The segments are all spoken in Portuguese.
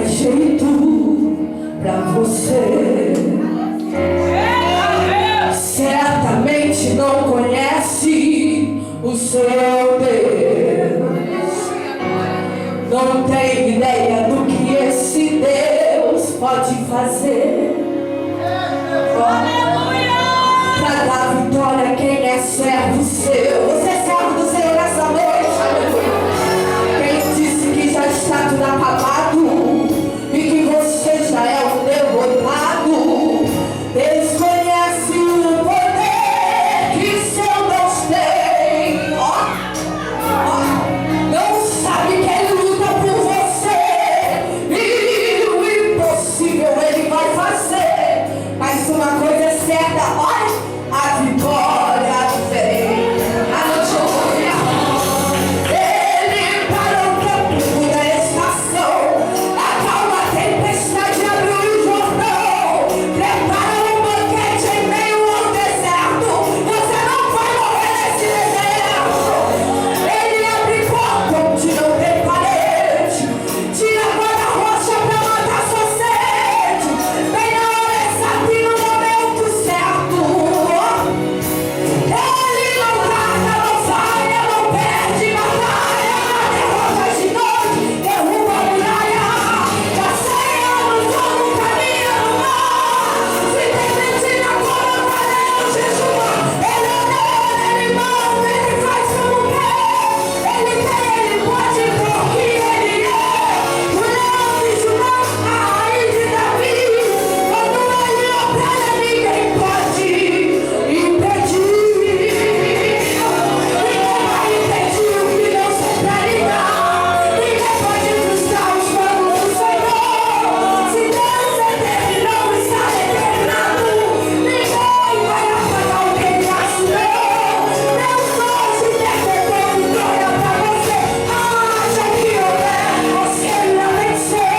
mais jeito pra você. Certamente não conhece o seu Deus. Não tem ideia do que esse Deus pode fazer. Pra dar vitória quem é servo seu. Você é servo do Senhor nessa noite. Quem disse que já está tudo acabado e que você já é um derrotado, desconhece o poder que seu Deus tem. Não sabe que Ele luta por você e o impossível Ele vai fazer. Mas uma coisa é certa, olha, a vitória vem. A noite Ele parou o tempo da estação, acalma a tempestade, abre o Jordão, prepara um banquete em meio ao deserto. Você não vai morrer nesse deserto. Ele abre porta onde não tem parede, tira água da rocha pra matar sua sede. Vem na hora exata e no momento certo. Ele não larga, não falha, não perde batalha, derrota gigante, derruba a muralha. Já 100 anos eu não caminho no mar. Se tem medida como valeu jejum, Ele ordena, Ele manda, Ele faz como quer. Ele tem, Ele pode, porque Ele é o leão de Judá, a raiz de Davi. Quando Ele opera, ninguém pode impedir. Ninguém vai impedir o que Deus tem pra ligar. Ninguém pode frustrar os planos do Senhor. Se Deus determinou, está determinado. Ninguém vai apagar o que Ele assinou. Deus hoje decretou vitória pra você. Haja o que houver, você irá vencer.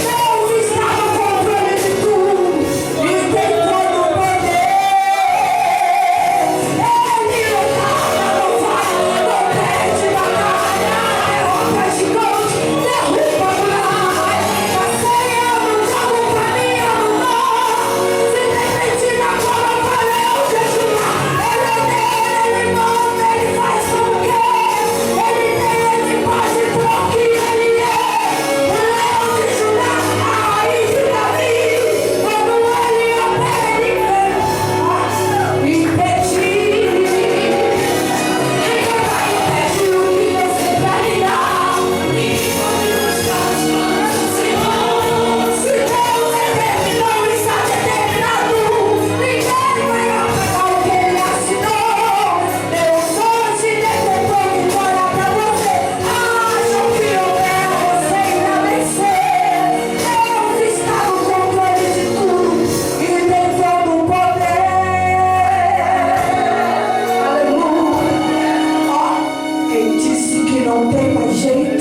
Deus está no controle de tudo e tem todo o poder. Ele não larga, não falha, não perde batalha, derrota gigante, derruba a muralha. Já 100 anos algum caminho no mar. Se tem mentira como valeu jejuar, Ele ordena, Ele manda, Ele faz como quer. Ele tem, Ele pode, porque Ele é o leão de Judá, a raiz de Davi. Quando Ele opera, Ele vem impedir. Ninguém vai impedir o que Deus tem pra lhe dar. Ninguém pode frustrar os planos do Senhor. Se Deus determinou, está determinado. Ninguém vai apagar o que Ele assinou. Deus hoje decretou vitória pra você. Haja o que houver, você irá vencer. Deus está no controle de tudo e tem todo o poder. Aleluia. Quem disse que não tem mais jeito